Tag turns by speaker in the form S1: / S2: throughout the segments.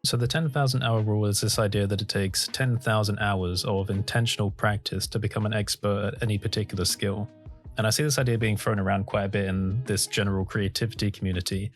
S1: So the 10,000 hour rule is this idea that it takes 10,000 hours of intentional practice to become an expert at any particular skill. And I see this idea being thrown around quite a bit in this general creativity community.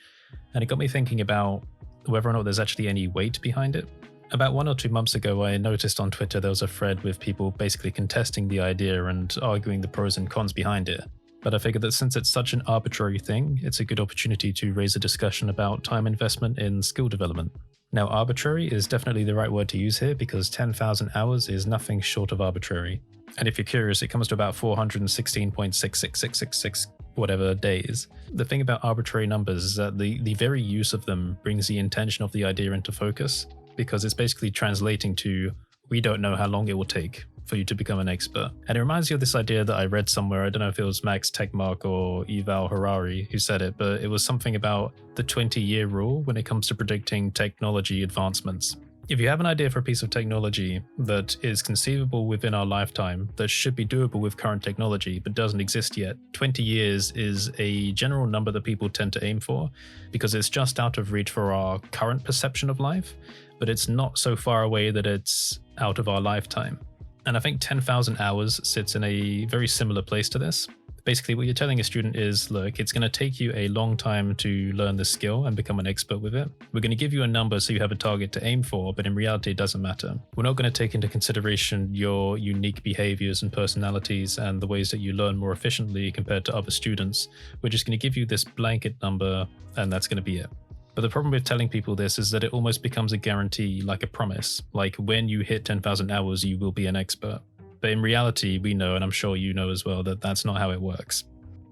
S1: And it got me thinking about whether or not there's actually any weight behind it. About 1 or 2 months ago, I noticed on Twitter there was a thread with people basically contesting the idea and arguing the pros and cons behind it. But I figured that since it's such an arbitrary thing, it's a good opportunity to raise a discussion about time investment in skill development. Now, arbitrary is definitely the right word to use here because 10,000 hours is nothing short of arbitrary. And if you're curious, it comes to about 416.66666 whatever days. The thing about arbitrary numbers is that the very use of them brings the intention of the idea into focus, because it's basically translating to, we don't know how long it will take for you to become an expert. And it reminds you of this idea that I read somewhere, I don't know if it was Max Tegmark or Yuval Harari who said it, but it was something about the 20-year rule when it comes to predicting technology advancements. If you have an idea for a piece of technology that is conceivable within our lifetime, that should be doable with current technology, but doesn't exist yet, 20 years is a general number that people tend to aim for because it's just out of reach for our current perception of life, but it's not so far away that it's out of our lifetime. And I think 10,000 hours sits in a very similar place to this. Basically, what you're telling a student is, look, it's going to take you a long time to learn this skill and become an expert with it. We're going to give you a number so you have a target to aim for, but in reality, it doesn't matter. We're not going to take into consideration your unique behaviors and personalities and the ways that you learn more efficiently compared to other students. We're just going to give you this blanket number, and that's going to be it. But the problem with telling people this is that it almost becomes a guarantee, like a promise. Like when you hit 10,000 hours, you will be an expert. But in reality, we know, and I'm sure you know as well, that that's not how it works.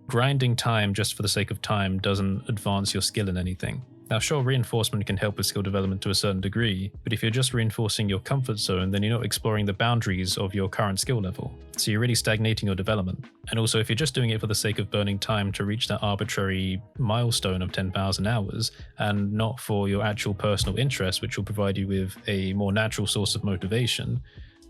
S1: Grinding time just for the sake of time doesn't advance your skill in anything. Now, sure, reinforcement can help with skill development to a certain degree, but if you're just reinforcing your comfort zone, then you're not exploring the boundaries of your current skill level. So you're really stagnating your development. And also, if you're just doing it for the sake of burning time to reach that arbitrary milestone of 10,000 hours, and not for your actual personal interest, which will provide you with a more natural source of motivation,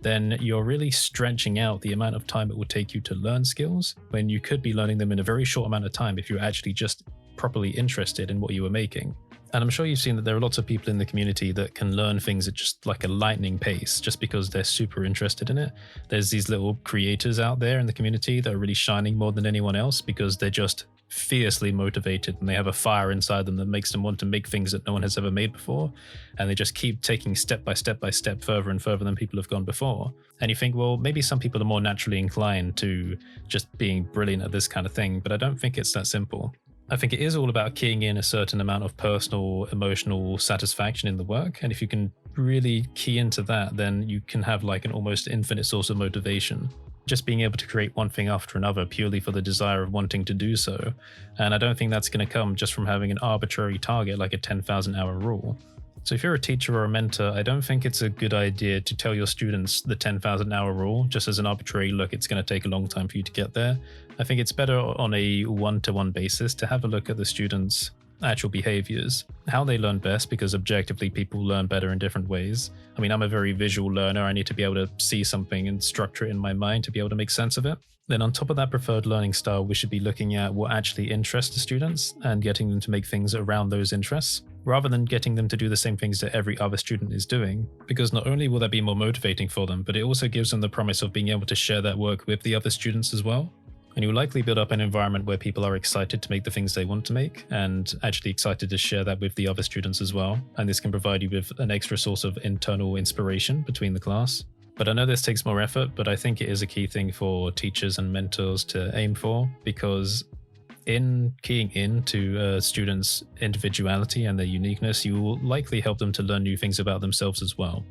S1: then you're really stretching out the amount of time it will take you to learn skills when you could be learning them in a very short amount of time if you're actually just properly interested in what you were making. And I'm sure you've seen that there are lots of people in the community that can learn things at just like a lightning pace just because they're super interested in it. There's these little creators out there in the community that are really shining more than anyone else because they're just fiercely motivated and they have a fire inside them that makes them want to make things that no one has ever made before, and they just keep taking step by step further and further than people have gone before. And you think, well, maybe some people are more naturally inclined to just being brilliant at this kind of thing, but I don't think it's that simple. I think it is all about keying in a certain amount of personal, emotional satisfaction in the work, and if you can really key into that, then you can have like an almost infinite source of motivation. Just being able to create one thing after another purely for the desire of wanting to do so. And I don't think that's going to come just from having an arbitrary target like a 10,000 hour rule. So if you're a teacher or a mentor, I don't think it's a good idea to tell your students the 10,000 hour rule just as an arbitrary look, it's going to take a long time for you to get there. I think it's better on a one-to-one basis to have a look at the students' actual behaviors, how they learn best, because objectively people learn better in different ways. I mean, I'm a very visual learner. I need to be able to see something and structure it in my mind to be able to make sense of it. Then on top of that preferred learning style, we should be looking at what actually interests the students and getting them to make things around those interests, rather than getting them to do the same things that every other student is doing, because not only will that be more motivating for them, but it also gives them the promise of being able to share that work with the other students as well. And you'll likely build up an environment where people are excited to make the things they want to make and actually excited to share that with the other students as well. And this can provide you with an extra source of internal inspiration between the class. But I know this takes more effort, but I think it is a key thing for teachers and mentors to aim for, because in keying into a student's individuality and their uniqueness, you will likely help them to learn new things about themselves as well.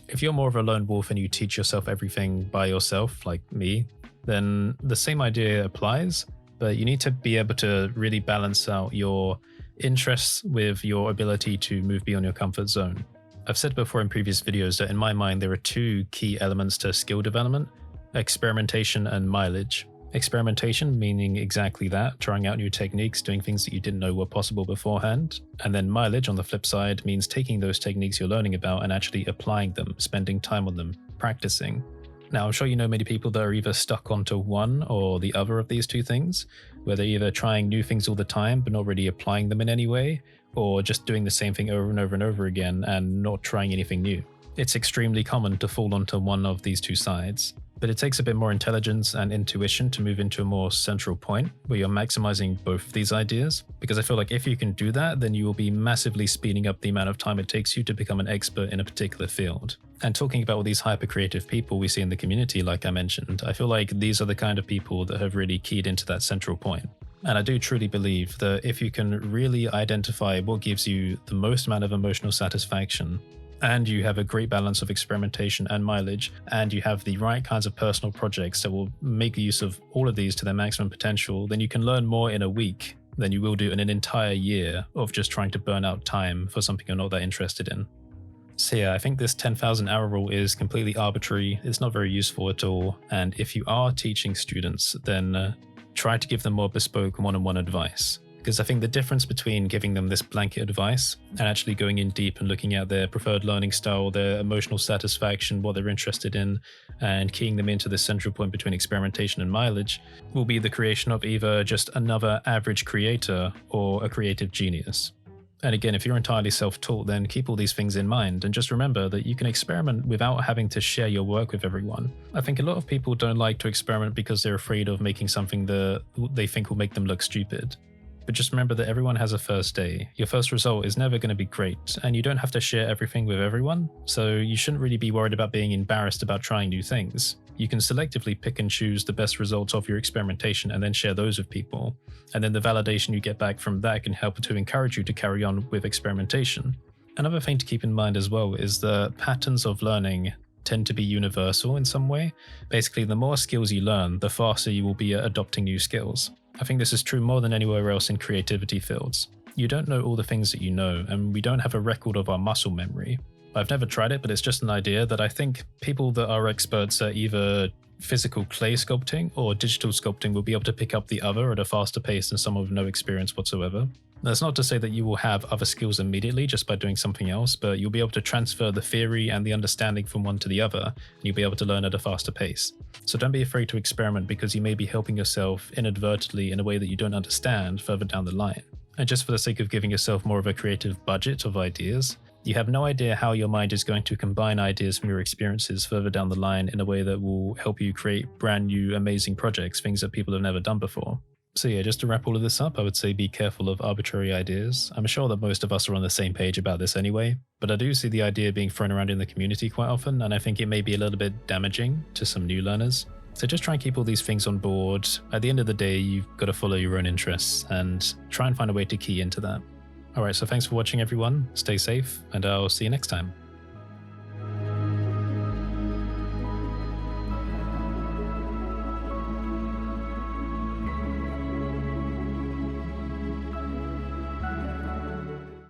S1: If you're more of a lone wolf and you teach yourself everything by yourself, like me, then the same idea applies, but you need to be able to really balance out your interests with your ability to move beyond your comfort zone. I've said before in previous videos that in my mind there are two key elements to skill development: experimentation and mileage. Experimentation meaning exactly that, trying out new techniques, doing things that you didn't know were possible beforehand. And then mileage on the flip side means taking those techniques you're learning about and actually applying them, spending time on them, practicing. Now, I'm sure you know many people that are either stuck onto one or the other of these two things, where they're either trying new things all the time but not really applying them in any way, or just doing the same thing over and over and over again and not trying anything new. It's extremely common to fall onto one of these two sides, but it takes a bit more intelligence and intuition to move into a more central point where you're maximizing both of these ideas, because I feel like if you can do that, then you will be massively speeding up the amount of time it takes you to become an expert in a particular field. And talking about all these hyper creative people we see in the community, like I mentioned, I feel like these are the kind of people that have really keyed into that central point. And I do truly believe that if you can really identify what gives you the most amount of emotional satisfaction, and you have a great balance of experimentation and mileage, and you have the right kinds of personal projects that will make use of all of these to their maximum potential, then you can learn more in a week than you will do in an entire year of just trying to burn out time for something you're not that interested in. So yeah, I think this 10,000 hour rule is completely arbitrary. It's not very useful at all. And if you are teaching students, then try to give them more bespoke one-on-one advice. Because I think the difference between giving them this blanket advice and actually going in deep and looking at their preferred learning style, their emotional satisfaction, what they're interested in, and keying them into this central point between experimentation and mileage will be the creation of either just another average creator or a creative genius. And again, if you're entirely self-taught, then keep all these things in mind and just remember that you can experiment without having to share your work with everyone. I think a lot of people don't like to experiment because they're afraid of making something that they think will make them look stupid. But just remember that everyone has a first day. Your first result is never going to be great, and you don't have to share everything with everyone, so you shouldn't really be worried about being embarrassed about trying new things. You can selectively pick and choose the best results of your experimentation and then share those with people. And then the validation you get back from that can help to encourage you to carry on with experimentation. Another thing to keep in mind as well is the patterns of learning tend to be universal in some way. Basically, the more skills you learn, the faster you will be at adopting new skills. I think this is true more than anywhere else in creativity fields. You don't know all the things that you know, and we don't have a record of our muscle memory. I've never tried it, but it's just an idea that I think people that are experts at either physical clay sculpting or digital sculpting will be able to pick up the other at a faster pace than someone with no experience whatsoever. That's not to say that you will have other skills immediately just by doing something else, but you'll be able to transfer the theory and the understanding from one to the other, and you'll be able to learn at a faster pace. So don't be afraid to experiment, because you may be helping yourself inadvertently in a way that you don't understand further down the line. And just for the sake of giving yourself more of a creative budget of ideas, you have no idea how your mind is going to combine ideas from your experiences further down the line in a way that will help you create brand new, amazing projects, things that people have never done before. So yeah, just to wrap all of this up, I would say be careful of arbitrary ideas. I'm sure that most of us are on the same page about this anyway, but I do see the idea being thrown around in the community quite often, and I think it may be a little bit damaging to some new learners. So just try and keep all these things on board. At the end of the day, you've got to follow your own interests and try and find a way to key into that. Alright, so thanks for watching everyone, stay safe, and I'll see you next time.